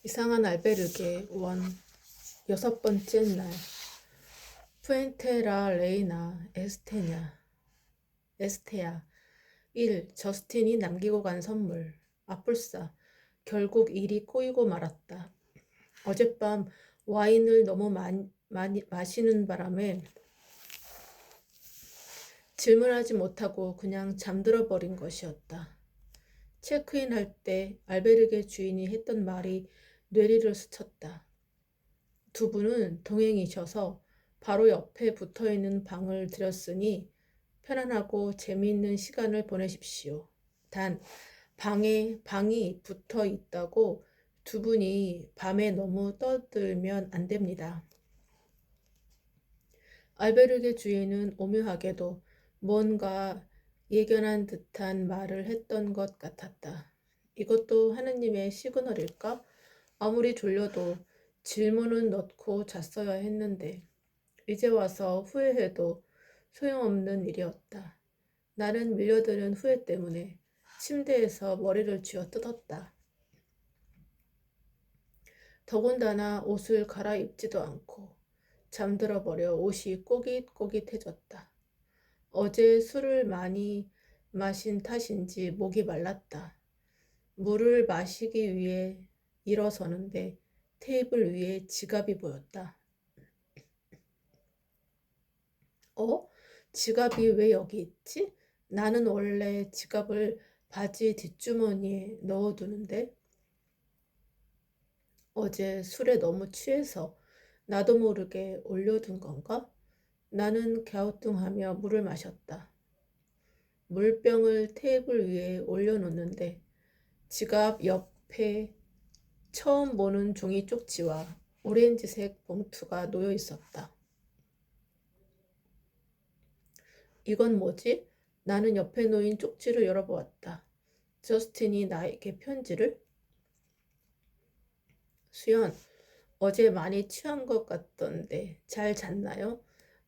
이상한 알베르게 원 여섯 번째 날 푸엔테라 레이나 에스테야 1. 저스틴이 남기고 간 선물 아뿔싸 결국 일이 꼬이고 말았다. 어젯밤 와인을 너무 많이 마시는 바람에 질문하지 못하고 그냥 잠들어 버린 것이었다. 체크인할 때 알베르게 주인이 했던 말이 뇌리를 스쳤다. 두 분은 동행이셔서 바로 옆에 붙어있는 방을 드렸으니 편안하고 재미있는 시간을 보내십시오. 단, 방이 붙어 있다고 두 분이 밤에 너무 떠들면 안 됩니다. 알베르게 주인은 오묘하게도 뭔가 예견한 듯한 말을 했던 것 같았다. 이것도 하느님의 시그널일까? 아무리 졸려도 질문은 넣고 잤어야 했는데 이제 와서 후회해도 소용없는 일이었다. 나는 밀려드는 후회 때문에 침대에서 머리를 쥐어 뜯었다. 더군다나 옷을 갈아입지도 않고 잠들어 버려 옷이 꼬깃꼬깃해졌다. 어제 술을 많이 마신 탓인지 목이 말랐다. 물을 마시기 위해 일어서는데 테이블 위에 지갑이 보였다. 지갑이 왜 여기 있지? 나는 원래 지갑을 바지 뒷주머니에 넣어두는데 어제 술에 너무 취해서 나도 모르게 올려둔 건가? 나는 갸우뚱하며 물을 마셨다. 물병을 테이블 위에 올려놓는데 지갑 옆에 처음 보는 종이 쪽지와 오렌지색 봉투가 놓여 있었다. 이건 뭐지? 나는 옆에 놓인 쪽지를 열어보았다. 저스틴이 나에게 편지를? 수연, 어제 많이 취한 것 같던데 잘 잤나요?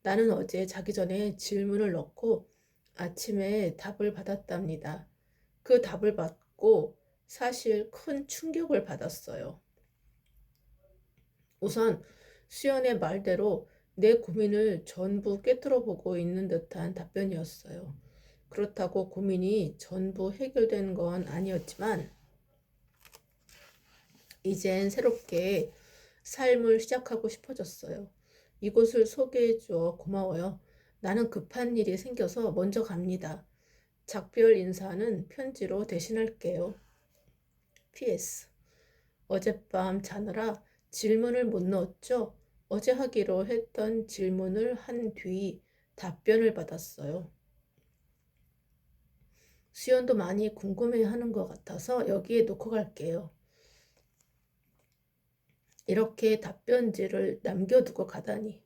나는 어제 자기 전에 질문을 넣고 아침에 답을 받았답니다. 그 답을 받고 사실 큰 충격을 받았어요. 우선 수연의 말대로 내 고민을 전부 꿰뚫어 보고 있는 듯한 답변이었어요. 그렇다고 고민이 전부 해결된 건 아니었지만 이젠 새롭게 삶을 시작하고 싶어졌어요. 이곳을 소개해 주어 고마워요. 나는 급한 일이 생겨서 먼저 갑니다. 작별 인사는 편지로 대신할게요. PS. 어젯밤 자느라 질문을 못 넣었죠? 어제 하기로 했던 질문을 한 뒤 답변을 받았어요. 수연도 많이 궁금해하는 것 같아서 여기에 놓고 갈게요. 이렇게 답변지를 남겨두고 가다니.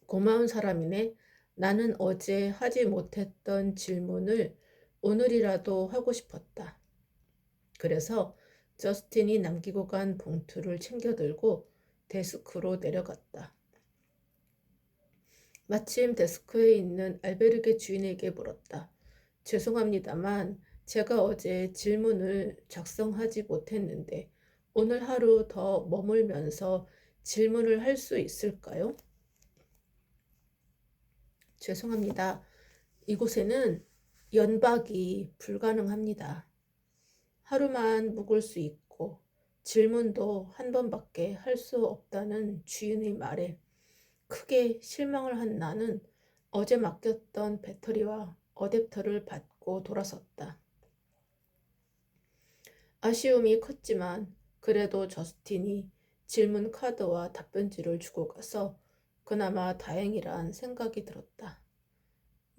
고마운 사람이네. 나는 어제 하지 못했던 질문을 오늘이라도 하고 싶었다. 그래서 저스틴이 남기고 간 봉투를 챙겨 들고 데스크로 내려갔다. 마침 데스크에 있는 알베르게 주인에게 물었다. 죄송합니다만 제가 어제 질문을 작성하지 못했는데 오늘 하루 더 머물면서 질문을 할 수 있을까요? 죄송합니다. 이곳에는 연박이 불가능합니다. 하루만 묵을 수 있고 질문도 한 번밖에 할 수 없다는 주인의 말에 크게 실망을 한 나는 어제 맡겼던 배터리와 어댑터를 받고 돌아섰다. 아쉬움이 컸지만 그래도 저스틴이 질문 카드와 답변지를 주고 가서 그나마 다행이란 생각이 들었다.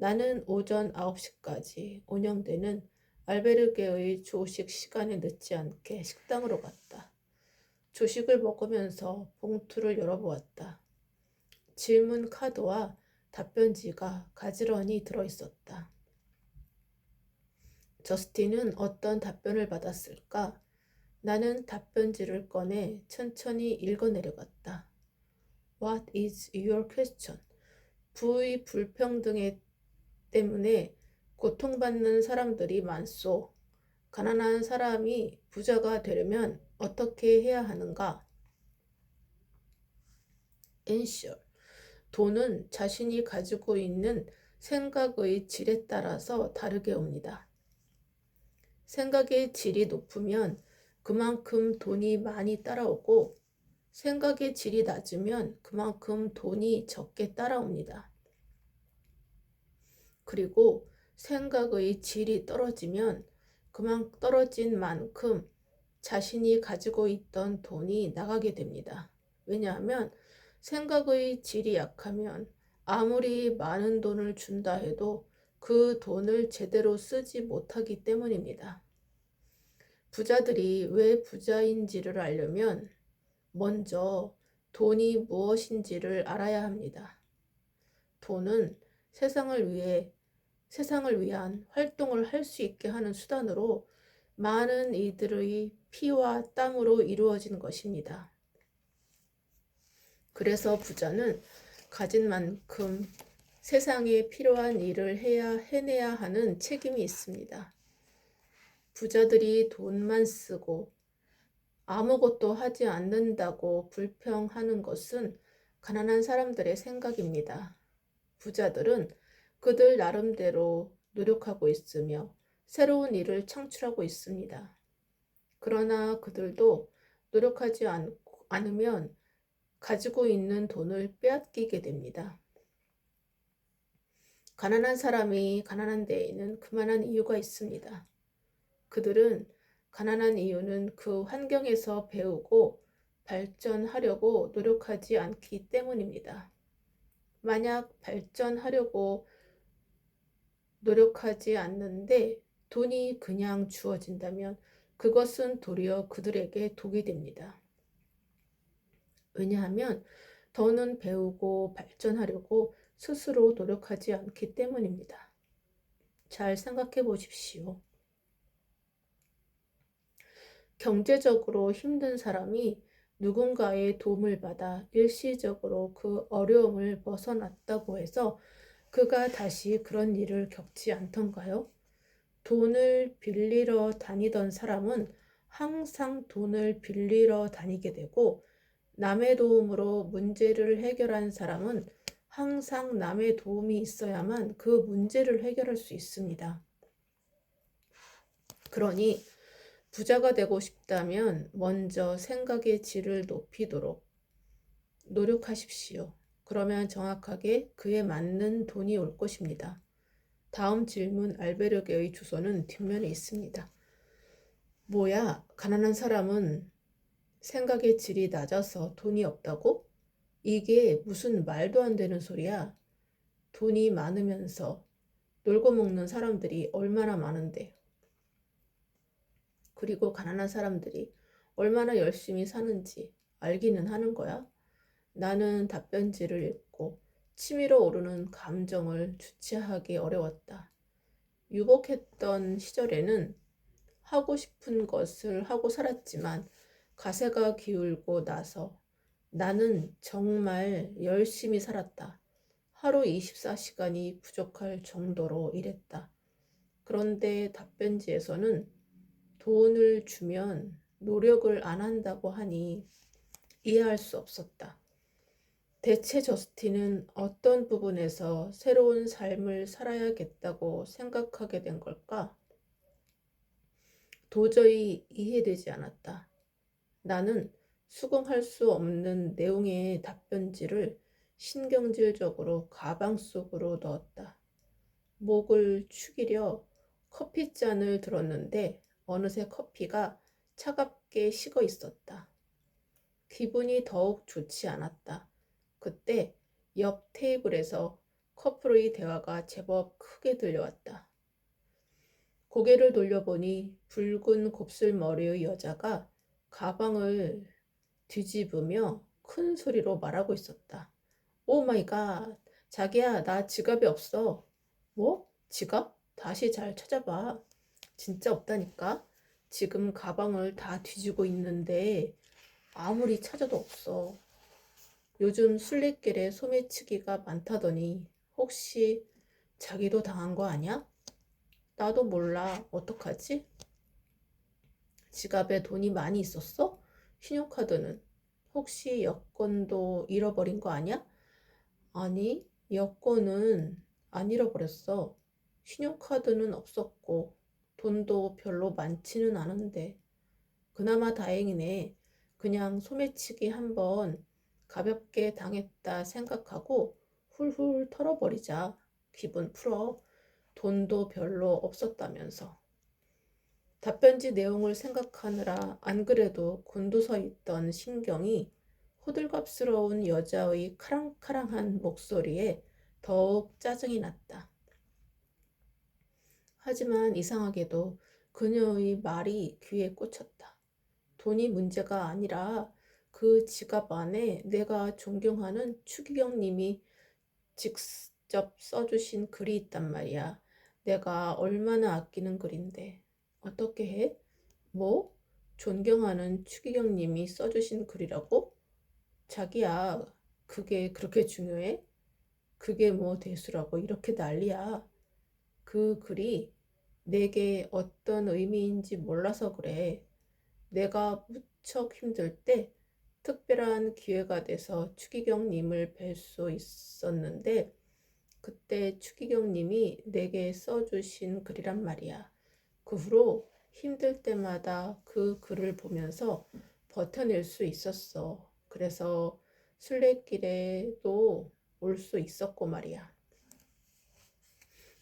나는 오전 9시까지 운영되는 알베르게의 조식 시간에 늦지 않게 식당으로 갔다. 조식을 먹으면서 봉투를 열어보았다. 질문 카드와 답변지가 가지런히 들어있었다. 저스틴은 어떤 답변을 받았을까? 나는 답변지를 꺼내 천천히 읽어내려갔다. What is your question? 부의 불평등 때문에 고통받는 사람들이 많소. 가난한 사람이 부자가 되려면 어떻게 해야 하는가? Answer. 돈은 자신이 가지고 있는 생각의 질에 따라서 다르게 옵니다. 생각의 질이 높으면 그만큼 돈이 많이 따라오고 생각의 질이 낮으면 그만큼 돈이 적게 따라옵니다. 그리고 생각의 질이 떨어지면 떨어진 만큼 자신이 가지고 있던 돈이 나가게 됩니다. 왜냐하면 생각의 질이 약하면 아무리 많은 돈을 준다 해도 그 돈을 제대로 쓰지 못하기 때문입니다. 부자들이 왜 부자인지를 알려면 먼저 돈이 무엇인지를 알아야 합니다. 돈은 세상을 위한 활동을 할 수 있게 하는 수단으로 많은 이들의 피와 땀으로 이루어진 것입니다. 그래서 부자는 가진 만큼 세상에 필요한 일을 해내야 하는 책임이 있습니다. 부자들이 돈만 쓰고 아무것도 하지 않는다고 불평하는 것은 가난한 사람들의 생각입니다. 부자들은 그들 나름대로 노력하고 있으며 새로운 일을 창출하고 있습니다. 그러나 그들도 노력하지 않으면 가지고 있는 돈을 빼앗기게 됩니다. 가난한 사람이 가난한 데에는 그만한 이유가 있습니다. 그들은 가난한 이유는 그 환경에서 배우고 발전하려고 노력하지 않기 때문입니다. 만약 발전하려고 노력하지 않는데 돈이 그냥 주어진다면 그것은 도리어 그들에게 독이 됩니다. 왜냐하면 더는 배우고 발전하려고 스스로 노력하지 않기 때문입니다. 잘 생각해 보십시오. 경제적으로 힘든 사람이 누군가의 도움을 받아 일시적으로 그 어려움을 벗어났다고 해서 그가 다시 그런 일을 겪지 않던가요? 돈을 빌리러 다니던 사람은 항상 돈을 빌리러 다니게 되고 남의 도움으로 문제를 해결한 사람은 항상 남의 도움이 있어야만 그 문제를 해결할 수 있습니다. 그러니 부자가 되고 싶다면 먼저 생각의 질을 높이도록 노력하십시오. 그러면 정확하게 그에 맞는 돈이 올 것입니다. 다음 질문 알베르게의 주소는 뒷면에 있습니다. 뭐야, 가난한 사람은 생각의 질이 낮아서 돈이 없다고? 이게 무슨 말도 안 되는 소리야. 돈이 많으면서 놀고 먹는 사람들이 얼마나 많은데. 그리고 가난한 사람들이 얼마나 열심히 사는지 알기는 하는 거야. 나는 답변지를 읽고 치밀어 오르는 감정을 주체하기 어려웠다. 유복했던 시절에는 하고 싶은 것을 하고 살았지만 가세가 기울고 나서 나는 정말 열심히 살았다. 하루 24시간이 부족할 정도로 일했다. 그런데 답변지에서는 돈을 주면 노력을 안 한다고 하니 이해할 수 없었다. 대체 저스틴은 어떤 부분에서 새로운 삶을 살아야겠다고 생각하게 된 걸까? 도저히 이해되지 않았다. 나는 수긍할 수 없는 내용의 답변지를 신경질적으로 가방 속으로 넣었다. 목을 축이려 커피잔을 들었는데 어느새 커피가 차갑게 식어 있었다. 기분이 더욱 좋지 않았다. 그때 옆 테이블에서 커플의 대화가 제법 크게 들려왔다. 고개를 돌려보니 붉은 곱슬머리의 여자가 가방을 뒤집으며 큰 소리로 말하고 있었다. 오 마이 갓, 자기야, 나 지갑이 없어. 뭐? 지갑? 다시 잘 찾아봐. 진짜 없다니까? 지금 가방을 다 뒤지고 있는데 아무리 찾아도 없어. 요즘 순례길에 소매치기가 많다더니 혹시 자기도 당한 거 아니야? 나도 몰라. 어떡하지? 지갑에 돈이 많이 있었어? 신용카드는? 혹시 여권도 잃어버린 거 아니야? 아니, 여권은 안 잃어버렸어. 신용카드는 없었고, 돈도 별로 많지는 않은데. 그나마 다행이네. 그냥 소매치기 한번 가볍게 당했다 생각하고 훌훌 털어버리자. 기분 풀어. 돈도 별로 없었다면서. 답변지 내용을 생각하느라 안 그래도 곤두서 있던 신경이 호들갑스러운 여자의 카랑카랑한 목소리에 더욱 짜증이 났다. 하지만 이상하게도 그녀의 말이 귀에 꽂혔다. 돈이 문제가 아니라 그 지갑 안에 내가 존경하는 추기경 님이 직접 써주신 글이 있단 말이야. 내가 얼마나 아끼는 글인데. 어떻게 해? 뭐? 존경하는 추기경 님이 써주신 글이라고? 자기야, 그게 그렇게 중요해? 그게 뭐 대수라고 이렇게 난리야. 그 글이 내게 어떤 의미인지 몰라서 그래. 내가 무척 힘들 때 특별한 기회가 돼서 추기경님을 뵐 수 있었는데 그때 추기경님이 내게 써주신 글이란 말이야. 그 후로 힘들 때마다 그 글을 보면서 버텨낼 수 있었어. 그래서 순례길에도 올 수 있었고 말이야.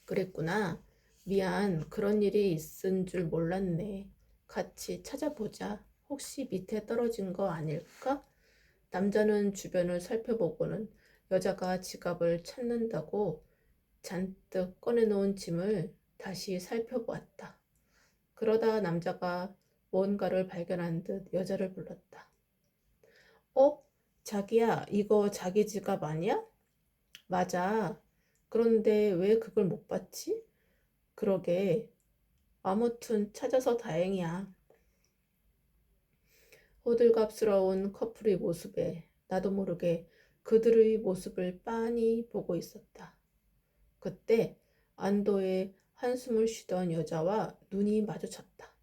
그랬구나. 미안, 그런 일이 있은 줄 몰랐네. 같이 찾아보자. 혹시 밑에 떨어진 거 아닐까? 남자는 주변을 살펴보고는 여자가 지갑을 찾는다고 잔뜩 꺼내놓은 짐을 다시 살펴보았다. 그러다 남자가 뭔가를 발견한 듯 여자를 불렀다. 어? 자기야, 이거 자기 지갑 아니야? 맞아. 그런데 왜 그걸 못 봤지? 그러게. 아무튼 찾아서 다행이야. 호들갑스러운 커플의 모습에 나도 모르게 그들의 모습을 빤히 보고 있었다. 그때 안도의 한숨을 쉬던 여자와 눈이 마주쳤다.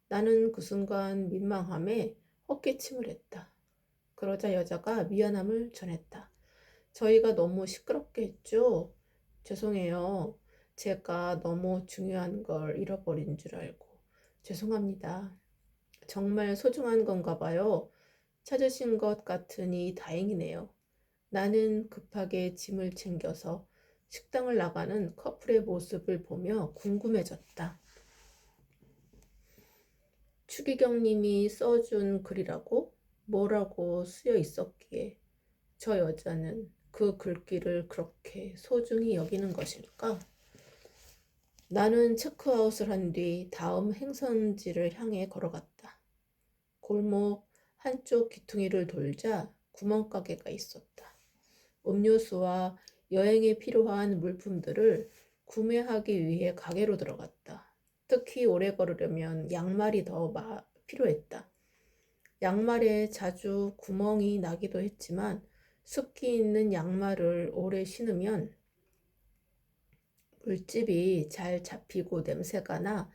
나는 그 순간 민망함에 헛기침을 했다. 그러자 여자가 미안함을 전했다. 저희가 너무 시끄럽게 했죠? 죄송해요. 제가 너무 중요한 걸 잃어버린 줄 알고. 죄송합니다. 정말 소중한 건가 봐요. 찾으신 것 같으니 다행이네요. 나는 급하게 짐을 챙겨서 식당을 나가는 커플의 모습을 보며 궁금해졌다. 추기경 님이 써준 글이라고? 뭐라고 쓰여 있었기에 저 여자는 그 글귀를 그렇게 소중히 여기는 것일까? 나는 체크아웃을 한 뒤 다음 행선지를 향해 걸어갔다. 골목 한쪽 귀퉁이를 돌자 구멍가게가 있었다. 음료수와 여행에 필요한 물품들을 구매하기 위해 가게로 들어갔다. 특히 오래 걸으려면 양말이 더 필요했다. 양말에 자주 구멍이 나기도 했지만 습기 있는 양말을 오래 신으면 물집이 잘 잡히고 냄새가 나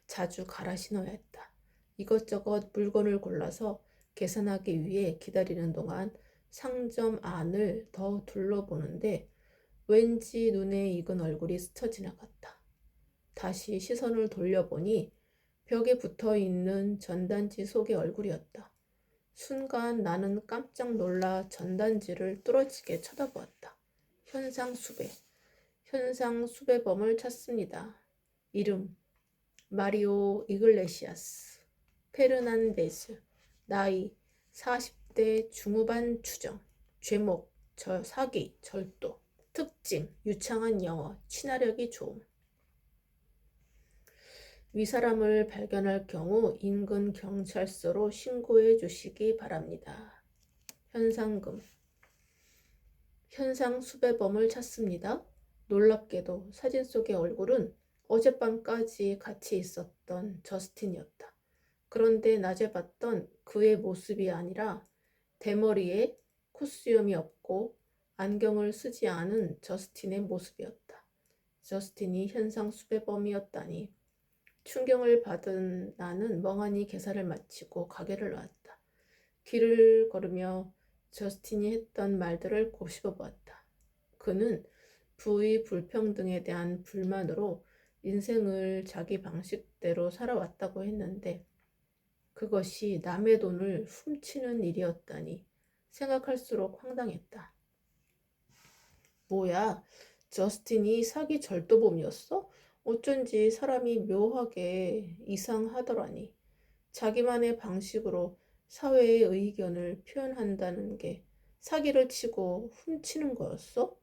자주 갈아 신어야 했다. 이것저것 물건을 골라서 계산하기 위해 기다리는 동안 상점 안을 더 둘러보는데 왠지 눈에 익은 얼굴이 스쳐 지나갔다. 다시 시선을 돌려보니 벽에 붙어 있는 전단지 속의 얼굴이었다. 순간 나는 깜짝 놀라 전단지를 뚫어지게 쳐다보았다. 현상수배. 현상수배범을 찾습니다. 이름 마리오 이글레시아스 페르난데즈 나이 40대 중후반 추정 죄목 사기 절도 특징 유창한 영어 친화력이 좋음 위사람을 발견할 경우 인근 경찰서로 신고해 주시기 바랍니다. 현상금 현상 수배범을 찾습니다. 놀랍게도 사진 속의 얼굴은 어젯밤까지 같이 있었던 저스틴이었다. 그런데 낮에 봤던 그의 모습이 아니라 대머리에 콧수염이 없고 안경을 쓰지 않은 저스틴의 모습이었다. 저스틴이 현상 수배범이었다니 충격을 받은 나는 멍하니 계산을 마치고 가게를 나왔다. 길을 걸으며 저스틴이 했던 말들을 곱씹어 보았다. 그는 부의 불평등에 대한 불만으로 인생을 자기 방식대로 살아왔다고 했는데 그것이 남의 돈을 훔치는 일이었다니 생각할수록 황당했다. 뭐야, 저스틴이 사기 절도범이었어? 어쩐지 사람이 묘하게 이상하더라니. 자기만의 방식으로 사회의 의견을 표현한다는 게 사기를 치고 훔치는 거였어?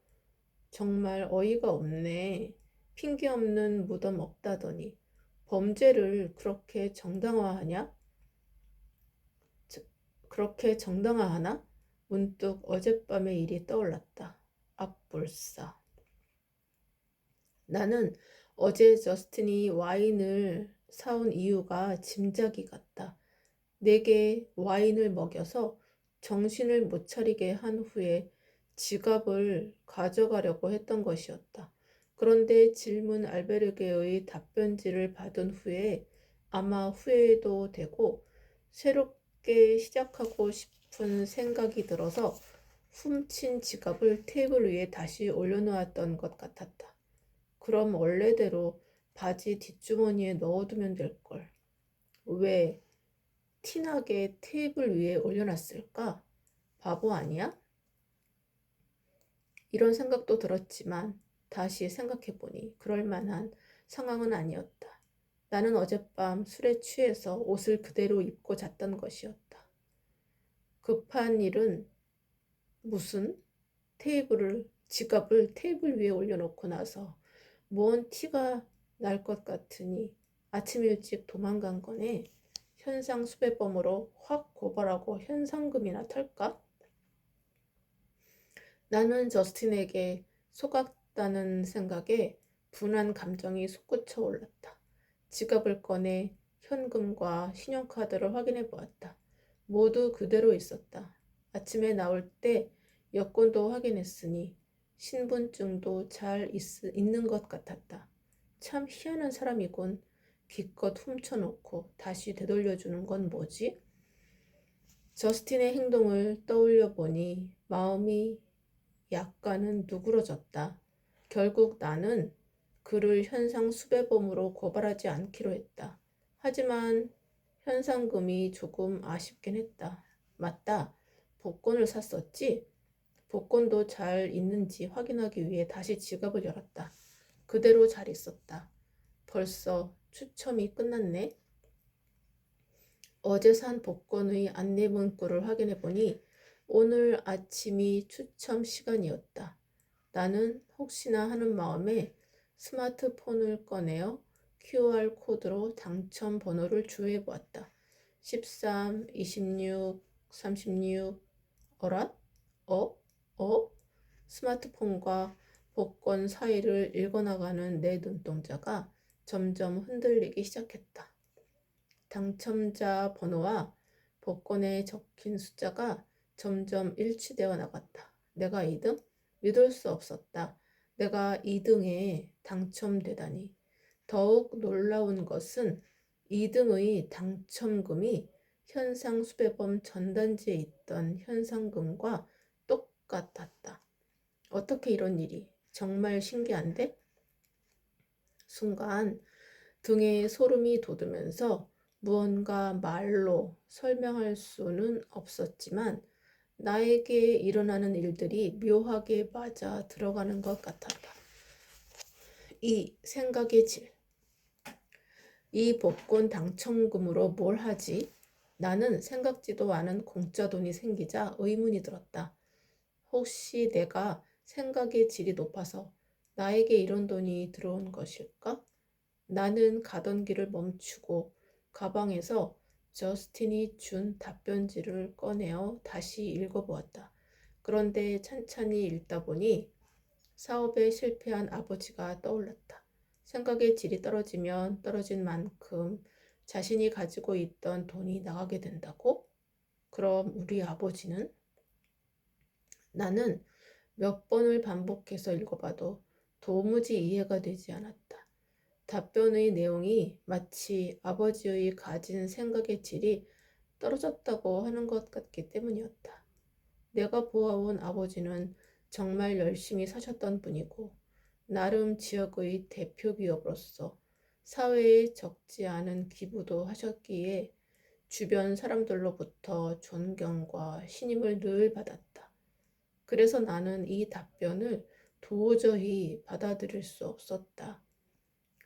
정말 어이가 없네. 핑계 없는 무덤 없다더니 범죄를 저- 그렇게 정당화하나? 문득 어젯밤의 일이 떠올랐다. 앞불싸. 나는 어제 저스틴이 와인을 사온 이유가 짐작이 갔다. 내게 와인을 먹여서 정신을 못 차리게 한 후에 지갑을 가져가려고 했던 것이었다. 그런데 질문 알베르게의 답변지를 받은 후에 아마 후회도 되고 새롭게 시작하고 싶은 생각이 들어서 훔친 지갑을 테이블 위에 다시 올려놓았던 것 같았다. 그럼 원래대로 바지 뒷주머니에 넣어두면 될걸. 왜 티나게 테이블 위에 올려놨을까? 바보 아니야? 이런 생각도 들었지만 다시 생각해보니 그럴 만한 상황은 아니었다. 나는 어젯밤 술에 취해서 옷을 그대로 입고 잤던 것이었다. 급한 일은 무슨 지갑을 테이블 위에 올려놓고 나서 뭔 티가 날 것 같으니 아침 일찍 도망간 거네. 현상 수배범으로 확 고발하고 현상금이나 털까? 나는 저스틴에게 속았다는 생각에 분한 감정이 솟구쳐 올랐다. 지갑을 꺼내 현금과 신용카드를 확인해 보았다. 모두 그대로 있었다. 아침에 나올 때 여권도 확인했으니 신분증도 있는 것 같았다. 참 희한한 사람이군. 기껏 훔쳐놓고 다시 되돌려주는 건 뭐지? 저스틴의 행동을 떠올려 보니 마음이 약간은 누그러졌다. 결국 나는 그를 현상 수배범으로 고발하지 않기로 했다. 하지만 현상금이 조금 아쉽긴 했다. 맞다. 복권을 샀었지? 복권도 잘 있는지 확인하기 위해 다시 지갑을 열었다. 그대로 잘 있었다. 벌써 추첨이 끝났네. 어제 산 복권의 안내 문구를 확인해 보니 오늘 아침이 추첨 시간이었다. 나는 혹시나 하는 마음에 스마트폰을 꺼내어 QR 코드로 당첨 번호를 주해 보았다. 13, 26, 36, 어라? 어? 어? 스마트폰과 복권 사이를 읽어나가는 내 눈동자가 점점 흔들리기 시작했다. 당첨자 번호와 복권에 적힌 숫자가 점점 일치되어 나갔다. 내가 2등? 믿을 수 없었다. 내가 2등에 당첨되다니. 더욱 놀라운 것은 2등의 당첨금이 현상 수배범 전단지에 있던 현상금과 똑같았다. 어떻게 이런 일이? 정말 신기한데? 순간 등에 소름이 돋으면서 무언가 말로 설명할 수는 없었지만 나에게 일어나는 일들이 묘하게 맞아 들어가는 것 같았다. 이 생각의 질. 이 복권 당첨금으로 뭘 하지? 나는 생각지도 않은 공짜 돈이 생기자 의문이 들었다. 혹시 내가 생각의 질이 높아서 나에게 이런 돈이 들어온 것일까? 나는 가던 길을 멈추고 가방에서 저스틴이 준 답변지를 꺼내어 다시 읽어보았다. 그런데 찬찬히 읽다 보니 사업에 실패한 아버지가 떠올랐다. 생각의 질이 떨어지면 떨어진 만큼 자신이 가지고 있던 돈이 나가게 된다고? 그럼 우리 아버지는? 나는 몇 번을 반복해서 읽어봐도 도무지 이해가 되지 않았다. 답변의 내용이 마치 아버지의 가진 생각의 질이 떨어졌다고 하는 것 같기 때문이었다. 내가 보아온 아버지는 정말 열심히 사셨던 분이고, 나름 지역의 대표 기업으로서 사회에 적지 않은 기부도 하셨기에 주변 사람들로부터 존경과 신임을 늘 받았다. 그래서 나는 이 답변을 도저히 받아들일 수 없었다.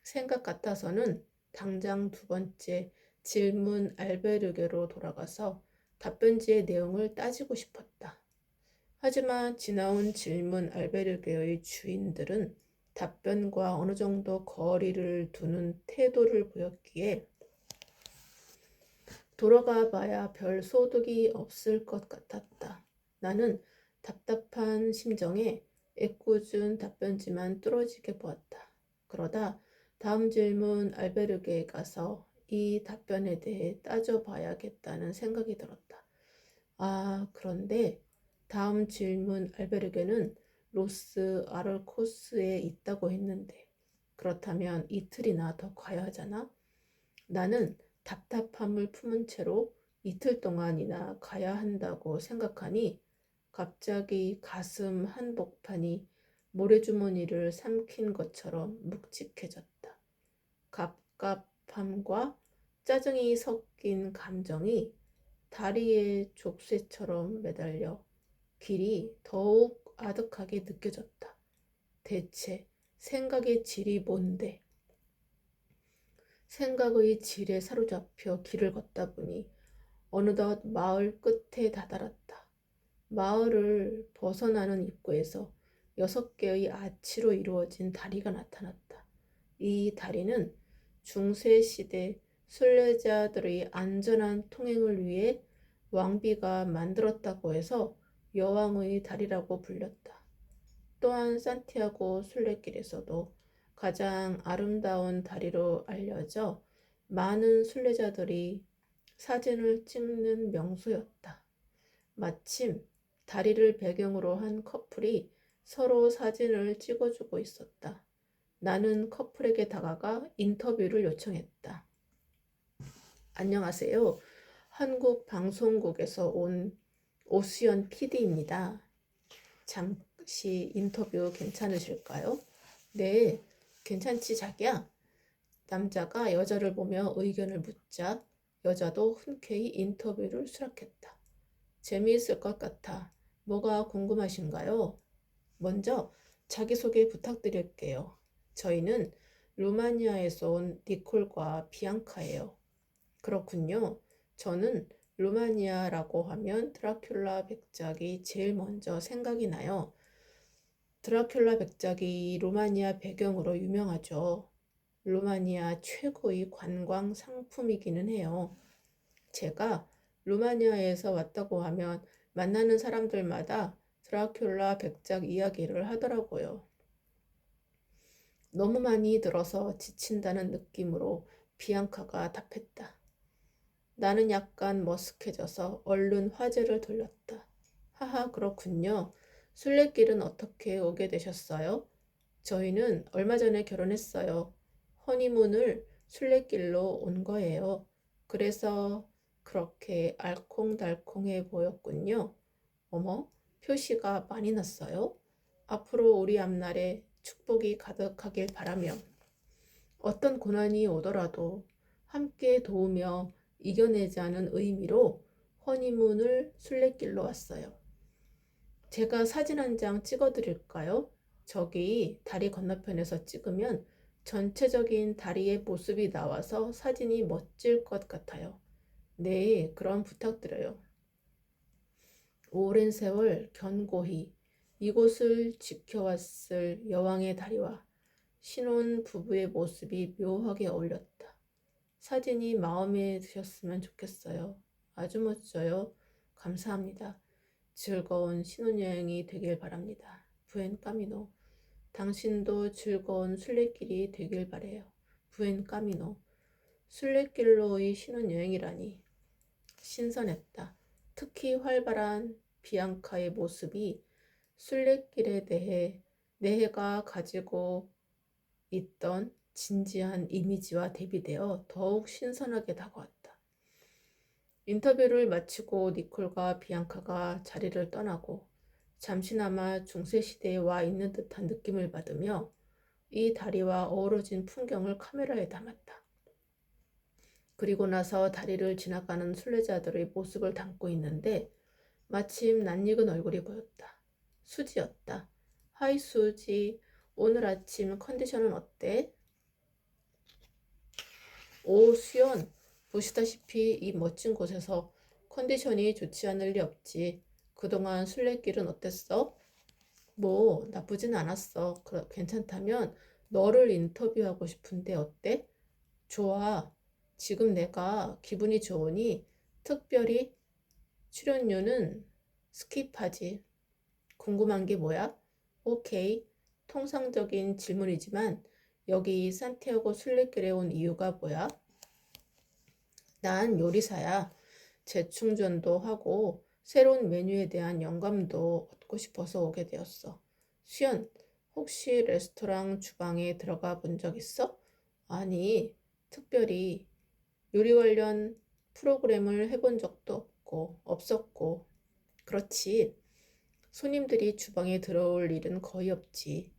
생각 같아서는 당장 두 번째 질문 알베르게로 돌아가서 답변지의 내용을 따지고 싶었다. 하지만 지나온 질문 알베르게의 주인들은 답변과 어느 정도 거리를 두는 태도를 보였기에 돌아가 봐야 별 소득이 없을 것 같았다. 나는 답답한 심정에 애꿎은 답변지만 뚫어지게 보았다. 그러다 다음 질문 알베르게에 가서 이 답변에 대해 따져봐야겠다는 생각이 들었다. 아, 그런데 다음 질문 알베르게는 로스 아르코스에 있다고 했는데 그렇다면 이틀이나 더 가야 하잖아? 나는 답답함을 품은 채로 이틀 동안이나 가야 한다고 생각하니 갑자기 가슴 한복판이 모래주머니를 삼킨 것처럼 묵직해졌다. 갑갑함과 짜증이 섞인 감정이 다리에 족쇄처럼 매달려 길이 더욱 아득하게 느껴졌다. 대체 생각의 질이 뭔데? 생각의 질에 사로잡혀 길을 걷다 보니 어느덧 마을 끝에 다다랐다. 마을을 벗어나는 입구에서 6개의 아치로 이루어진 다리가 나타났다. 이 다리는 중세시대 순례자들의 안전한 통행을 위해 왕비가 만들었다고 해서 여왕의 다리라고 불렸다. 또한 산티아고 순례길에서도 가장 아름다운 다리로 알려져 많은 순례자들이 사진을 찍는 명소였다. 마침 다리를 배경으로 한 커플이 서로 사진을 찍어주고 있었다. 나는 커플에게 다가가 인터뷰를 요청했다. 안녕하세요. 한국 방송국에서 온 오수연 PD입니다. 잠시 인터뷰 괜찮으실까요? 네, 괜찮지 자기야? 남자가 여자를 보며 의견을 묻자 여자도 흔쾌히 인터뷰를 수락했다. 재미있을 것 같아. 뭐가 궁금하신가요? 먼저 자기소개 부탁드릴게요. 저희는 루마니아에서 온 니콜과 비앙카예요. 그렇군요. 저는 루마니아라고 하면 드라큘라 백작이 제일 먼저 생각이 나요. 드라큘라 백작이 루마니아 배경으로 유명하죠. 루마니아 최고의 관광 상품이기는 해요. 제가 루마니아에서 왔다고 하면 만나는 사람들마다 드라큘라 백작 이야기를 하더라고요. 너무 많이 들어서 지친다는 느낌으로 비앙카가 답했다. 나는 약간 머쓱해져서 얼른 화제를 돌렸다. 하하, 그렇군요. 순례길은 어떻게 오게 되셨어요? 저희는 얼마 전에 결혼했어요. 허니문을 순례길로 온 거예요. 그래서 그렇게 알콩달콩해 보였군요. 어머, 표시가 많이 났어요? 앞으로 우리 앞날에 축복이 가득하길 바라며 어떤 고난이 오더라도 함께 도우며 이겨내자는 의미로 허니문을 순례길로 왔어요. 제가 사진 한 장 찍어드릴까요? 저기 다리 건너편에서 찍으면 전체적인 다리의 모습이 나와서 사진이 멋질 것 같아요. 네, 그럼 부탁드려요. 오랜 세월 견고히 이곳을 지켜왔을 여왕의 다리와 신혼 부부의 모습이 묘하게 어울렸다. 사진이 마음에 드셨으면 좋겠어요. 아주 멋져요. 감사합니다. 즐거운 신혼여행이 되길 바랍니다. 부엔 까미노. 당신도 즐거운 순례길이 되길 바래요. 부엔 까미노. 순례길로의 신혼여행이라니 신선했다. 특히 활발한 비앙카의 모습이 순례길에 대해 내가 가지고 있던 진지한 이미지와 대비되어 더욱 신선하게 다가왔다. 인터뷰를 마치고 니콜과 비앙카가 자리를 떠나고 잠시나마 중세시대에 와 있는 듯한 느낌을 받으며 이 다리와 어우러진 풍경을 카메라에 담았다. 그리고 나서 다리를 지나가는 순례자들의 모습을 담고 있는데 마침 낯익은 얼굴이 보였다. 수지였다. 하이 수지, 오늘 아침 컨디션은 어때? 오 수연, 보시다시피 이 멋진 곳에서 컨디션이 좋지 않을 리 없지. 그동안 순례길은 어땠어? 뭐 나쁘진 않았어. 괜찮다면 너를 인터뷰하고 싶은데 어때? 좋아. 지금 내가 기분이 좋으니 특별히 출연료는 스킵하지. 궁금한 게 뭐야? 오케이. 통상적인 질문이지만 여기 산티아고 순례길에 온 이유가 뭐야? 난 요리사야. 재충전도 하고 새로운 메뉴에 대한 영감도 얻고 싶어서 오게 되었어. 수연, 혹시 레스토랑 주방에 들어가 본 적 있어? 아니, 특별히 요리 관련 프로그램을 해본 적도 없었고. 그렇지. 손님들이 주방에 들어올 일은 거의 없지.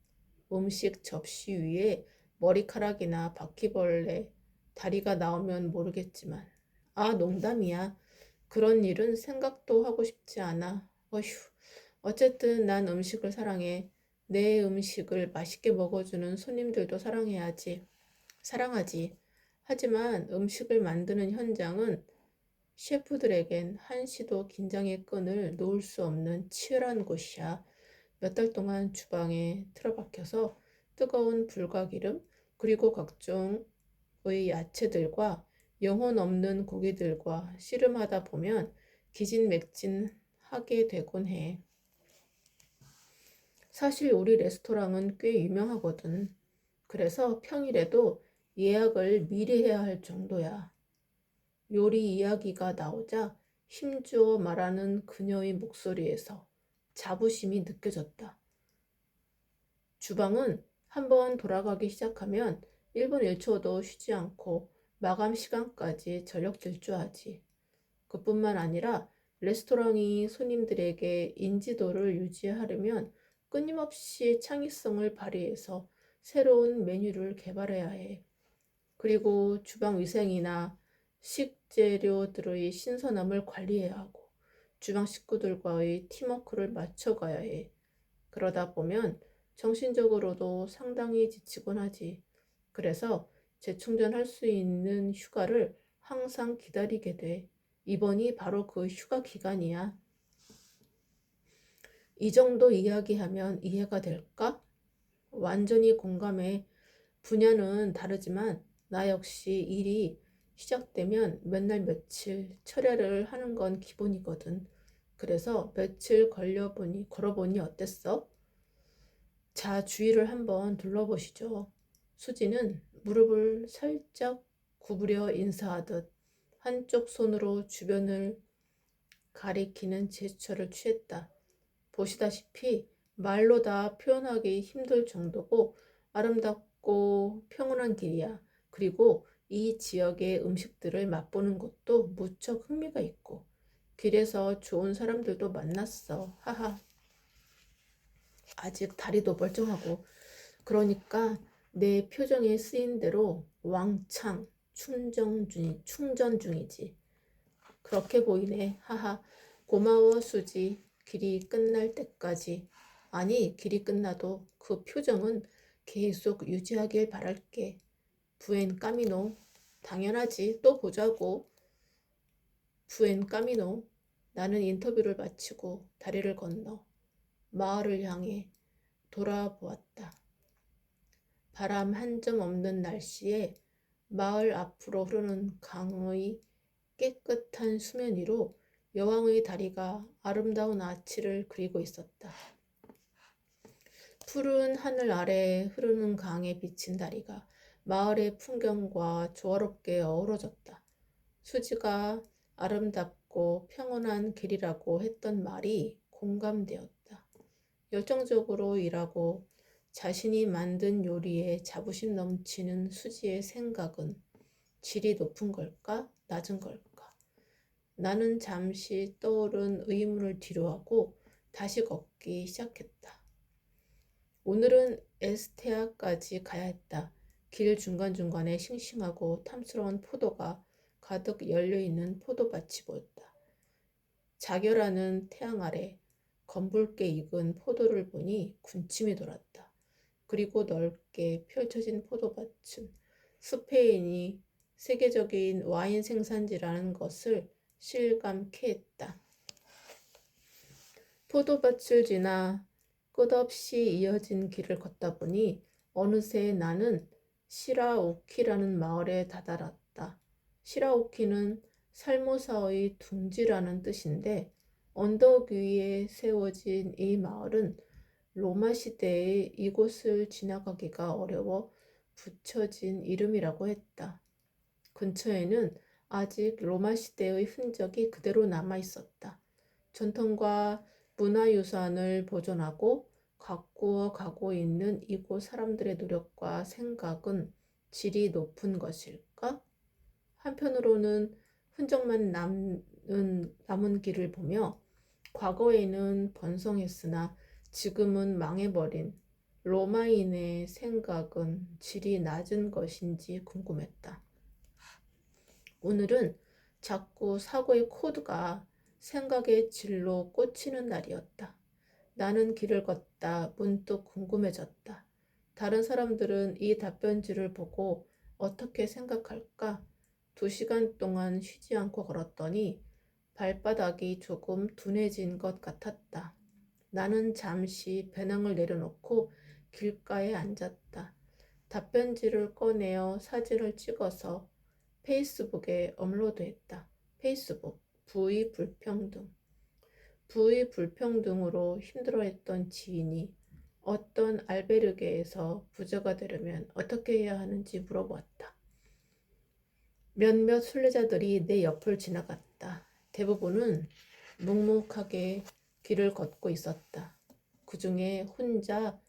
음식 접시 위에 머리카락이나 바퀴벌레, 다리가 나오면 모르겠지만. 아, 농담이야. 그런 일은 생각도 하고 싶지 않아. 어휴. 어쨌든 난 음식을 사랑해. 내 음식을 맛있게 먹어주는 손님들도 사랑하지. 하지만 음식을 만드는 현장은 셰프들에겐 한시도 긴장의 끈을 놓을 수 없는 치열한 곳이야. 몇 달 동안 주방에 틀어박혀서 뜨거운 불과 기름, 그리고 각종의 야채들과 영혼 없는 고기들과 씨름하다 보면 기진맥진하게 되곤 해. 사실 우리 레스토랑은 꽤 유명하거든. 그래서 평일에도 예약을 미리 해야 할 정도야. 요리 이야기가 나오자 힘주어 말하는 그녀의 목소리에서 자부심이 느껴졌다. 주방은 한번 돌아가기 시작하면 1분 1초도 쉬지 않고 마감 시간까지 전력 질주하지. 그뿐만 아니라 레스토랑이 손님들에게 인지도를 유지하려면 끊임없이 창의성을 발휘해서 새로운 메뉴를 개발해야 해. 그리고 주방 위생이나 식재료들의 신선함을 관리해야 하고 주방 식구들과의 팀워크를 맞춰가야 해. 그러다 보면 정신적으로도 상당히 지치곤 하지. 그래서 재충전할 수 있는 휴가를 항상 기다리게 돼. 이번이 바로 그 휴가 기간이야. 이 정도 이야기하면 이해가 될까? 완전히 공감해. 분야는 다르지만 나 역시 일이 시작되면 몇 날 며칠 철야를 하는 건 기본이거든. 그래서 며칠 걸어보니 어땠어? 자, 주위를 한번 둘러보시죠. 수지는 무릎을 살짝 구부려 인사하듯 한쪽 손으로 주변을 가리키는 제스처를 취했다. 보시다시피 말로 다 표현하기 힘들 정도고 아름답고 평온한 길이야. 그리고 이 지역의 음식들을 맛보는 것도 무척 흥미가 있고 길에서 좋은 사람들도 만났어. 하하. 아직 다리도 멀쩡하고 그러니까 내 표정에 쓰인 대로 왕창 충전 중이지. 그렇게 보이네. 하하. 고마워 수지. 길이 끝날 때까지. 아니, 길이 끝나도 그 표정은 계속 유지하길 바랄게. 부엔 까미노. 당연하지. 또 보자고. 부엔 까미노. 나는 인터뷰를 마치고 다리를 건너 마을을 향해 돌아보았다. 바람 한 점 없는 날씨에 마을 앞으로 흐르는 강의 깨끗한 수면 위로 여왕의 다리가 아름다운 아치를 그리고 있었다. 푸른 하늘 아래 흐르는 강에 비친 다리가 마을의 풍경과 조화롭게 어우러졌다. 수지가 아름답고 평온한 길이라고 했던 말이 공감되었다. 열정적으로 일하고 자신이 만든 요리에 자부심 넘치는 수지의 생각은 질이 높은 걸까? 낮은 걸까? 나는 잠시 떠오른 의문을 뒤로하고 다시 걷기 시작했다. 오늘은 에스테아까지 가야 했다. 길 중간중간에 싱싱하고 탐스러운 포도가 가득 열려있는 포도밭이 보였다. 자결하는 태양 아래 검붉게 익은 포도를 보니 군침이 돌았다. 그리고 넓게 펼쳐진 포도밭은 스페인이 세계적인 와인 생산지라는 것을 실감케 했다. 포도밭을 지나 끝없이 이어진 길을 걷다 보니 어느새 나는 시라오키라는 마을에 다다랐다. 시라오키는 살모사의 둥지라는 뜻인데 언덕 위에 세워진 이 마을은 로마 시대에 이곳을 지나가기가 어려워 붙여진 이름이라고 했다. 근처에는 아직 로마 시대의 흔적이 그대로 남아 있었다. 전통과 문화유산을 보존하고 가꾸어 가고 있는 이곳 사람들의 노력과 생각은 질이 높은 것일까? 한편으로는 흔적만 남은 길을 보며 과거에는 번성했으나 지금은 망해버린 로마인의 생각은 질이 낮은 것인지 궁금했다. 오늘은 자꾸 사고의 코드가 생각의 질로 꽂히는 날이었다. 나는 길을 걷다 문득 궁금해졌다. 다른 사람들은 이 답변지를 보고 어떻게 생각할까? 2시간 동안 쉬지 않고 걸었더니 발바닥이 조금 둔해진 것 같았다. 나는 잠시 배낭을 내려놓고 길가에 앉았다. 답변지를 꺼내어 사진을 찍어서 페이스북에 업로드했다. 페이스북 부의 불평등. 부의 불평등으로 힘들어했던 지인이 어떤 알베르게에서 부자가 되려면 어떻게 해야 하는지 물어보았다. 몇몇 순례자들이 내 옆을 지나갔다. 대부분은 묵묵하게 길을 걷고 있었다. 그 중에 혼자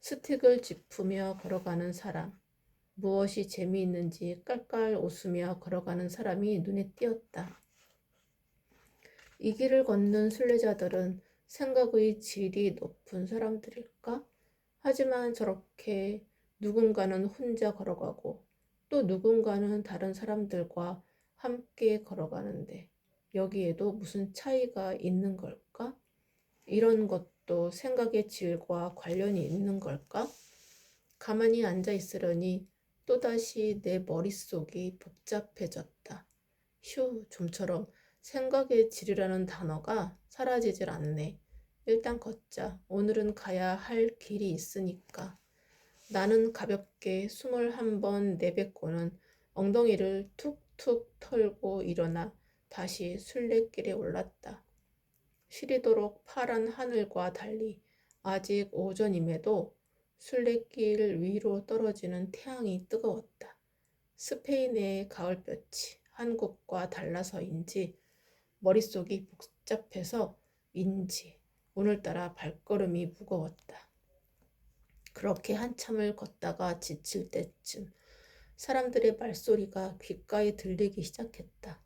스틱을 짚으며 걸어가는 사람, 무엇이 재미있는지 깔깔 웃으며 걸어가는 사람이 눈에 띄었다. 이 길을 걷는 순례자들은 생각의 질이 높은 사람들일까? 하지만 저렇게 누군가는 혼자 걸어가고 또 누군가는 다른 사람들과 함께 걸어가는데 여기에도 무슨 차이가 있는 걸까? 이런 것도 생각의 질과 관련이 있는 걸까? 가만히 앉아 있으려니 또다시 내 머릿속이 복잡해졌다. 휴, 좀처럼 생각의 질이라는 단어가 사라지질 않네. 일단 걷자. 오늘은 가야 할 길이 있으니까. 나는 가볍게 숨을 한번 내뱉고는 엉덩이를 툭툭 털고 일어나 다시 순례길에 올랐다. 시리도록 파란 하늘과 달리 아직 오전임에도 순례길 위로 떨어지는 태양이 뜨거웠다. 스페인의 가을볕이 한국과 달라서인지 머릿속이 복잡해서인지 오늘따라 발걸음이 무거웠다. 그렇게 한참을 걷다가 지칠 때쯤 사람들의 말소리가 귓가에 들리기 시작했다.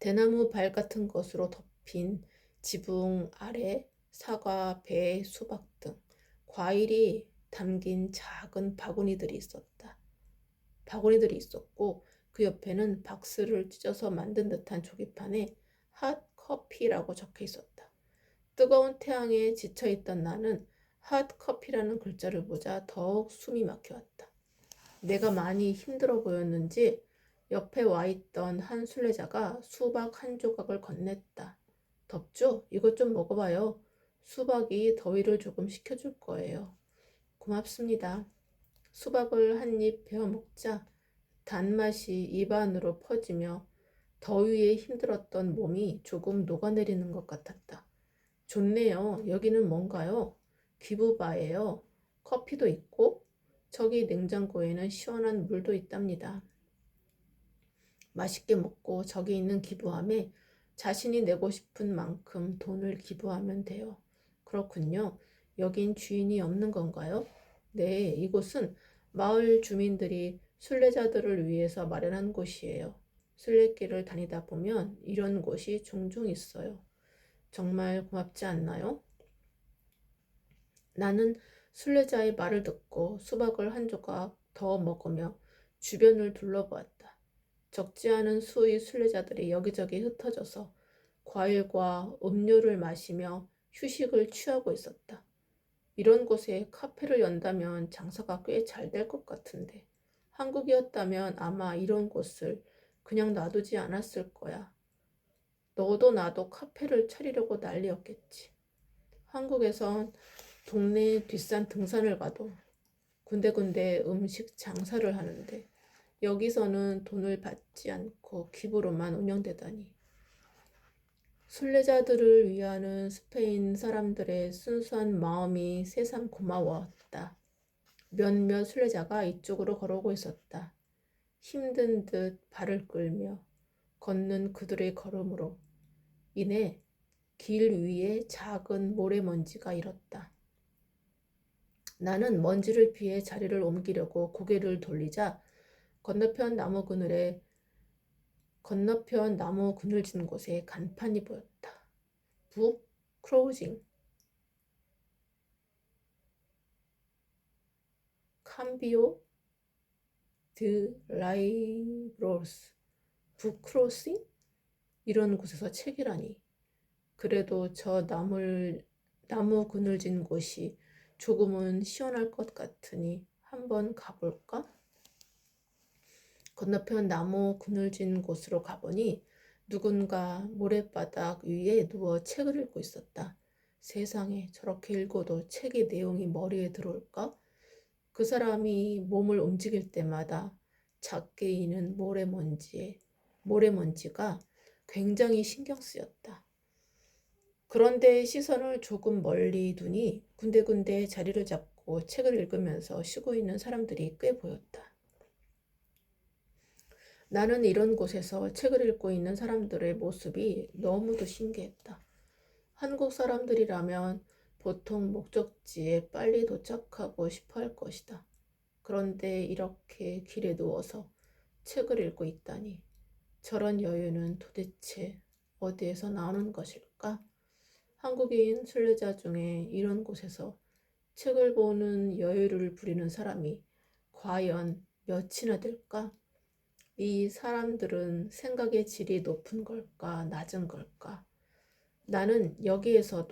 대나무 발 같은 것으로 덮인 지붕 아래 사과, 배, 수박 등 과일이 담긴 작은 바구니들이 있었고 그 옆에는 박스를 찢어서 만든 듯한 조기판에 핫 커피라고 적혀 있었다. 뜨거운 태양에 지쳐있던 나는 핫 커피라는 글자를 보자 더욱 숨이 막혀왔다. 내가 많이 힘들어 보였는지 옆에 와 있던 한 순례자가 수박 한 조각을 건넸다. 덥죠? 이것 좀 먹어봐요. 수박이 더위를 조금 식혀줄 거예요. 고맙습니다. 수박을 한 입 베어 먹자 단맛이 입안으로 퍼지며 더위에 힘들었던 몸이 조금 녹아내리는 것 같았다. 좋네요. 여기는 뭔가요? 기부바예요. 커피도 있고 저기 냉장고에는 시원한 물도 있답니다. 맛있게 먹고 저기 있는 기부함에 자신이 내고 싶은 만큼 돈을 기부하면 돼요. 그렇군요. 여긴 주인이 없는 건가요? 네, 이곳은 마을 주민들이 순례자들을 위해서 마련한 곳이에요. 순례길을 다니다 보면 이런 곳이 종종 있어요. 정말 고맙지 않나요? 나는 순례자의 말을 듣고 수박을 한 조각 더 먹으며 주변을 둘러보았다. 적지 않은 수의 순례자들이 여기저기 흩어져서 과일과 음료를 마시며 휴식을 취하고 있었다. 이런 곳에 카페를 연다면 장사가 꽤 잘 될 것 같은데 한국이었다면 아마 이런 곳을 그냥 놔두지 않았을 거야. 너도 나도 카페를 차리려고 난리였겠지. 한국에선 동네 뒷산 등산을 가도 군데군데 음식 장사를 하는데 여기서는 돈을 받지 않고 기부로만 운영되다니. 순례자들을 위하는 스페인 사람들의 순수한 마음이 새삼 고마웠다. 몇몇 순례자가 이쪽으로 걸어오고 있었다. 힘든 듯 발을 끌며 걷는 그들의 걸음으로 인해 길 위에 작은 모래먼지가 일었다. 나는 먼지를 피해 자리를 옮기려고 고개를 돌리자 건너편 나무 그늘진 곳에 간판이 보였다. 북 크로징 캄비오 드 라이브로스 북 크로싱? 이런 곳에서 책이라니. 그래도 저 나무 그늘진 곳이 조금은 시원할 것 같으니 한번 가볼까? 건너편 나무 그늘진 곳으로 가보니 누군가 모랫바닥 위에 누워 책을 읽고 있었다. 세상에 저렇게 읽어도 책의 내용이 머리에 들어올까? 그 사람이 몸을 움직일 때마다 작게 이는 모래먼지가 굉장히 신경 쓰였다. 그런데 시선을 조금 멀리 두니 군데군데 자리를 잡고 책을 읽으면서 쉬고 있는 사람들이 꽤 보였다. 나는 이런 곳에서 책을 읽고 있는 사람들의 모습이 너무도 신기했다. 한국 사람들이라면 보통 목적지에 빨리 도착하고 싶어 할 것이다. 그런데 이렇게 길에 누워서 책을 읽고 있다니 저런 여유는 도대체 어디에서 나오는 것일까? 한국인 순례자 중에 이런 곳에서 책을 보는 여유를 부리는 사람이 과연 몇이나 될까? 이 사람들은 생각의 질이 높은 걸까, 낮은 걸까? 나는 여기에서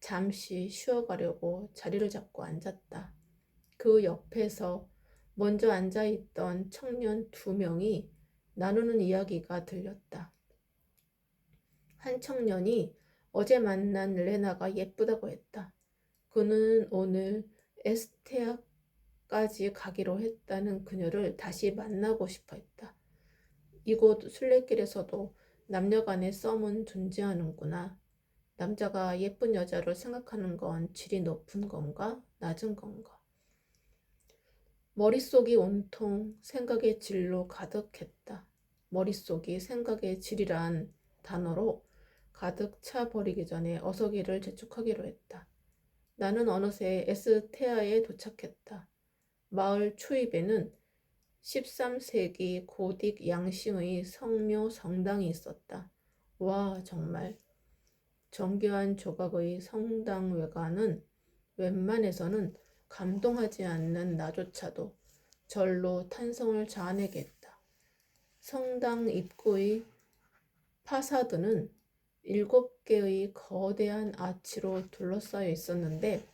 잠시 쉬어가려고 자리를 잡고 앉았다. 그 옆에서 먼저 앉아있던 청년 2명이 나누는 이야기가 들렸다. 한 청년이 어제 만난 레나가 예쁘다고 했다. 그는 오늘 에스테아까지 가기로 했다는 그녀를 다시 만나고 싶어 했다. 이곳 순례길에서도 남녀간의 썸은 존재하는구나. 남자가 예쁜 여자를 생각하는 건 질이 높은 건가, 낮은 건가? 머릿속이 온통 생각의 질로 가득했다. 머릿속이 생각의 질이란 단어로 가득 차버리기 전에 어서기를 재촉하기로 했다. 나는 어느새 에스테아에 도착했다. 마을 초입에는 13세기 고딕 양식의 성묘 성당이 있었다. 와, 정말 정교한 조각의 성당 외관은 웬만해서는 감동하지 않는 나조차도 절로 탄성을 자아내게 했다. 성당 입구의 파사드는 7개의 거대한 아치로 둘러싸여 있었는데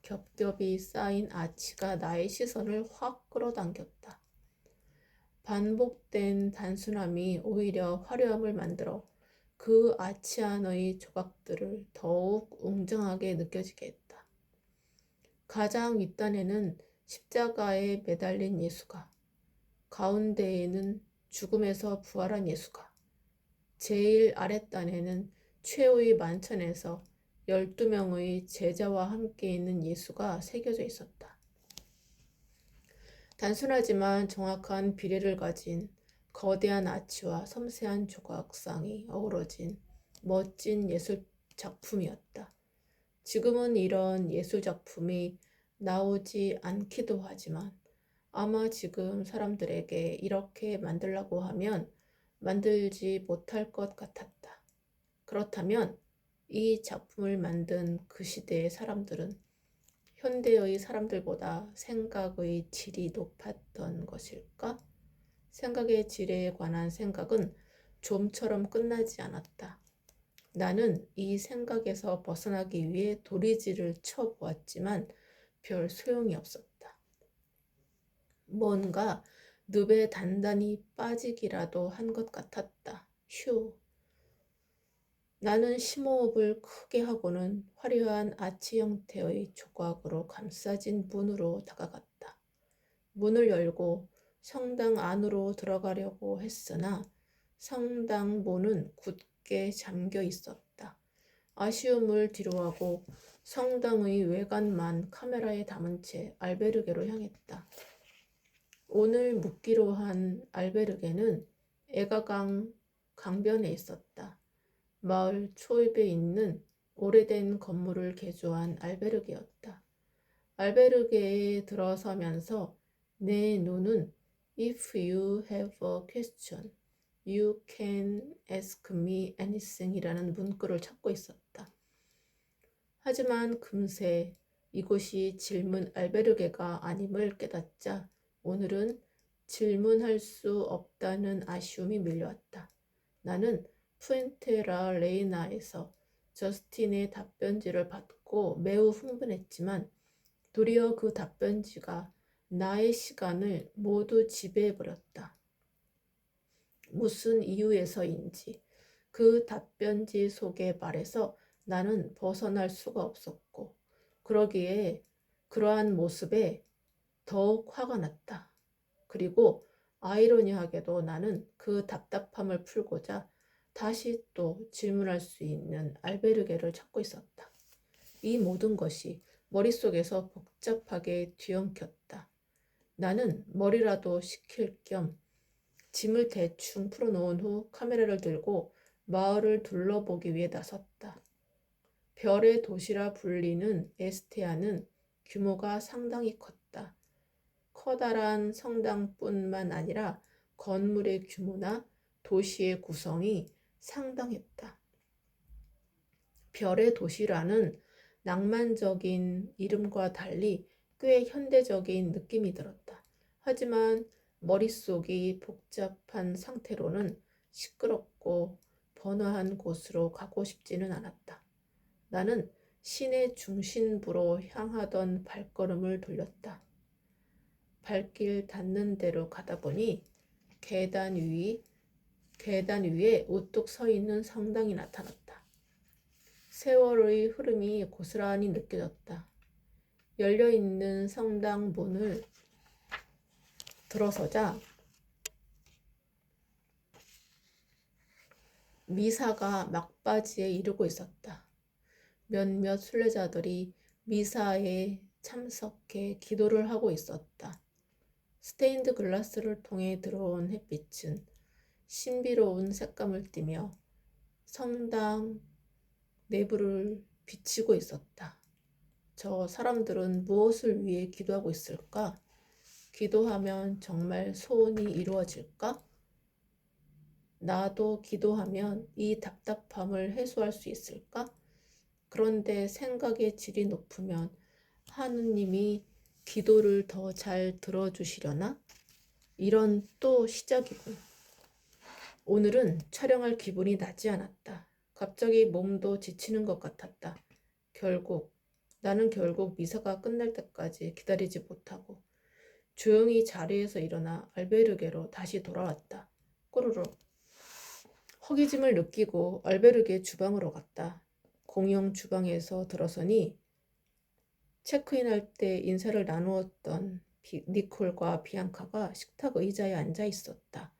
겹겹이 쌓인 아치가 나의 시선을 확 끌어당겼다. 반복된 단순함이 오히려 화려함을 만들어 그 아치 안의 조각들을 더욱 웅장하게 느껴지게 했다. 가장 윗단에는 십자가에 매달린 예수가, 가운데에는 죽음에서 부활한 예수가, 제일 아랫단에는 최후의 만찬에서 12명의 제자와 함께 있는 예수가 새겨져 있었다. 단순하지만 정확한 비례를 가진 거대한 아치와 섬세한 조각상이 어우러진 멋진 예술 작품이었다. 지금은 이런 예술작품이 나오지 않기도 하지만 아마 지금 사람들에게 이렇게 만들라고 하면 만들지 못할 것 같았다. 그렇다면 이 작품을 만든 그 시대의 사람들은 현대의 사람들보다 생각의 질이 높았던 것일까? 생각의 질에 관한 생각은 좀처럼 끝나지 않았다. 나는 이 생각에서 벗어나기 위해 도리지를 쳐보았지만 별 소용이 없었다. 뭔가 늪에 단단히 빠지기라도 한 것 같았다. 휴. 나는 심호흡을 크게 하고는 화려한 아치 형태의 조각으로 감싸진 문으로 다가갔다. 문을 열고 성당 안으로 들어가려고 했으나 성당 문은 굳게 잠겨 있었다. 아쉬움을 뒤로하고 성당의 외관만 카메라에 담은 채 알베르게로 향했다. 오늘 묵기로 한 알베르게는 에가강 강변에 있었다. 마을 초입에 있는 오래된 건물을 개조한 알베르게였다. 알베르게에 들어서면서 내 눈은 If you have a question, you can ask me anything 이라는 문구를 찾고 있었다. 하지만 금세 이곳이 질문 알베르게가 아님을 깨닫자 오늘은 질문할 수 없다는 아쉬움이 밀려왔다. 나는 푸엔테라 레이나에서 저스틴의 답변지를 받고 매우 흥분했지만 도리어 그 답변지가 나의 시간을 모두 지배해버렸다. 무슨 이유에서인지 그 답변지 속의 말에서 나는 벗어날 수가 없었고 그러기에 그러한 모습에 더욱 화가 났다. 그리고 아이러니하게도 나는 그 답답함을 풀고자 다시 또 질문할 수 있는 알베르게를 찾고 있었다. 이 모든 것이 머릿속에서 복잡하게 뒤엉켰다. 나는 머리라도 식힐 겸 짐을 대충 풀어놓은 후 카메라를 들고 마을을 둘러보기 위해 나섰다. 별의 도시라 불리는 에스테아는 규모가 상당히 컸다. 커다란 성당뿐만 아니라 건물의 규모나 도시의 구성이 상당했다. 별의 도시라는 낭만적인 이름과 달리 꽤 현대적인 느낌이 들었다. 하지만 머릿속이 복잡한 상태로는 시끄럽고 번화한 곳으로 가고 싶지는 않았다. 나는 시내 중심부로 향하던 발걸음을 돌렸다. 발길 닿는 대로 가다 보니 계단 위에 우뚝 서 있는 성당이 나타났다. 세월의 흐름이 고스란히 느껴졌다. 열려있는 성당 문을 들어서자 미사가 막바지에 이르고 있었다. 몇몇 순례자들이 미사에 참석해 기도를 하고 있었다. 스테인드 글라스를 통해 들어온 햇빛은 신비로운 색감을 띠며 성당 내부를 비치고 있었다. 저 사람들은 무엇을 위해 기도하고 있을까? 기도하면 정말 소원이 이루어질까? 나도 기도하면 이 답답함을 해소할 수 있을까? 그런데 생각의 질이 높으면 하느님이 기도를 더 잘 들어주시려나? 이런 또 시작이군. 오늘은 촬영할 기분이 나지 않았다. 갑자기 몸도 지치는 것 같았다. 나는 결국 미사가 끝날 때까지 기다리지 못하고 조용히 자리에서 일어나 알베르게로 다시 돌아왔다. 꼬르륵. 허기짐을 느끼고 알베르게 주방으로 갔다. 공용 주방에서 들어서니 체크인할 때 인사를 나누었던 니콜과 비앙카가 식탁 의자에 앉아 있었다.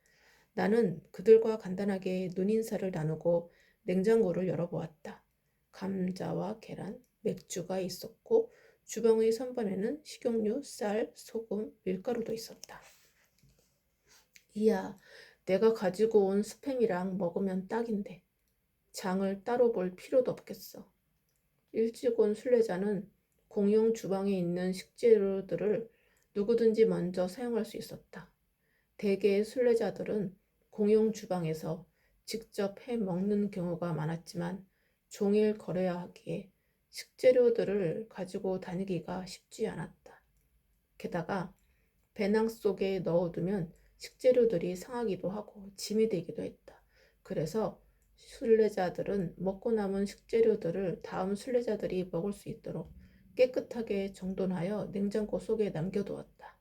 나는 그들과 간단하게 눈인사를 나누고 냉장고를 열어보았다. 감자와 계란, 맥주가 있었고 주방의 선반에는 식용유, 쌀, 소금, 밀가루도 있었다. 이야, 내가 가지고 온 스팸이랑 먹으면 딱인데 장을 따로 볼 필요도 없겠어. 일찍 온 순례자는 공용 주방에 있는 식재료들을 누구든지 먼저 사용할 수 있었다. 대개의 순례자들은 공용 주방에서 직접 해 먹는 경우가 많았지만 종일 걸어야 하기에 식재료들을 가지고 다니기가 쉽지 않았다. 게다가 배낭 속에 넣어두면 식재료들이 상하기도 하고 짐이 되기도 했다. 그래서 순례자들은 먹고 남은 식재료들을 다음 순례자들이 먹을 수 있도록 깨끗하게 정돈하여 냉장고 속에 남겨두었다.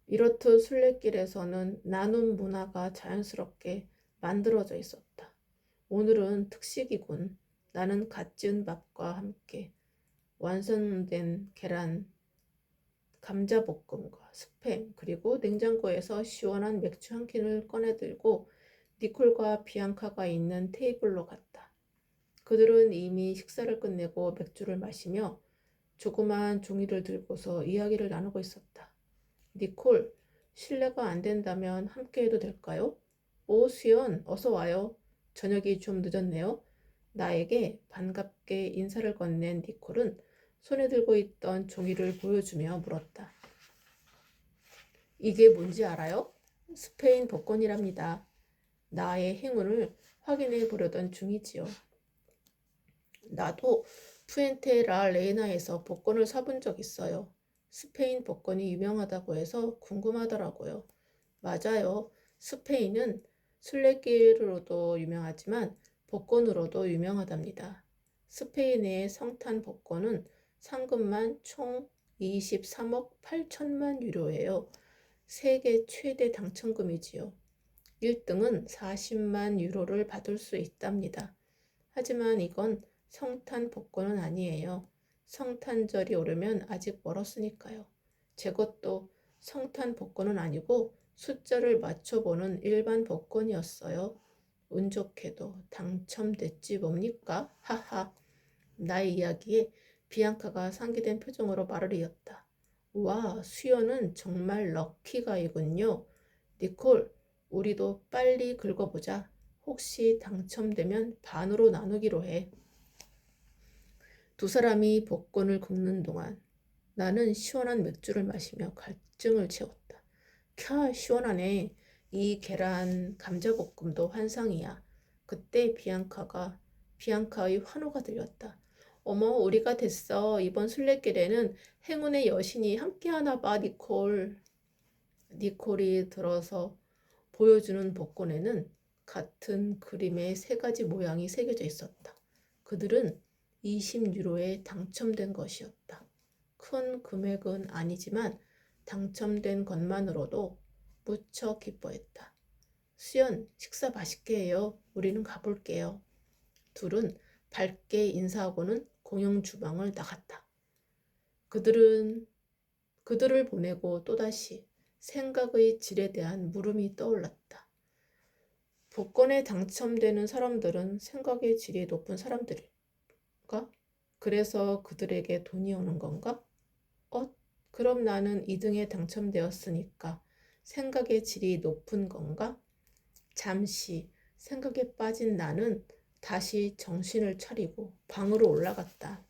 이렇듯 순례길에서는 나눔 문화가 자연스럽게 만들어져 있었다. 오늘은 특식이군. 나는 갓 지은 밥과 함께 완성된 계란, 감자볶음과 스팸, 그리고 냉장고에서 시원한 맥주 한 캔을 꺼내들고 니콜과 비앙카가 있는 테이블로 갔다. 그들은 이미 식사를 끝내고 맥주를 마시며 조그마한 종이를 들고서 이야기를 나누고 있었다. 니콜, 실례가 안 된다면 함께 해도 될까요? 오, 수연, 어서 와요. 저녁이 좀 늦었네요. 나에게 반갑게 인사를 건넨 니콜은 손에 들고 있던 종이를 보여주며 물었다. 이게 뭔지 알아요? 스페인 복권이랍니다. 나의 행운을 확인해 보려던 중이지요. 나도 푸엔테라 레나에서 복권을 사본 적 있어요. 스페인 복권이 유명하다고 해서 궁금하더라고요. 맞아요. 스페인은 순례길로도 유명하지만 복권으로도 유명하답니다. 스페인의 성탄 복권은 상금만 총 23억 8천만 유로예요. 세계 최대 당첨금이지요. 1등은 40만 유로를 받을 수 있답니다. 하지만 이건 성탄 복권은 아니에요. 성탄절이 오려면 아직 멀었으니까요. 제 것도 성탄 복권은 아니고 숫자를 맞춰보는 일반 복권이었어요. 운 좋게도 당첨됐지 뭡니까? 하하. 나의 이야기에 비앙카가 상기된 표정으로 말을 이었다. 와, 수연은 정말 럭키가이군요. 니콜, 우리도 빨리 긁어보자. 혹시 당첨되면 반으로 나누기로 해. 두 사람이 복권을 긁는 동안 나는 시원한 맥주를 마시며 갈증을 채웠다. 캬, 시원하네. 이 계란 감자볶음도 환상이야. 그때 비앙카의 환호가 들렸다. 어머, 우리가 됐어. 이번 순례길에는 행운의 여신이 함께하나 봐, 니콜. 니콜이 들어서 보여주는 복권에는 같은 그림의 세 가지 모양이 새겨져 있었다. 그들은 20유로에 당첨된 것이었다. 큰 금액은 아니지만 당첨된 것만으로도 무척 기뻐했다. 수연, 식사 맛있게 해요. 우리는 가볼게요. 둘은 밝게 인사하고는 공용 주방을 나갔다. 그들을 보내고 또다시 생각의 질에 대한 물음이 떠올랐다. 복권에 당첨되는 사람들은 생각의 질이 높은 사람들일까? 그래서 그들에게 돈이 오는 건가? 그럼 나는 2등에 당첨되었으니까 생각의 질이 높은 건가? 잠시 생각에 빠진 나는 다시 정신을 차리고 방으로 올라갔다.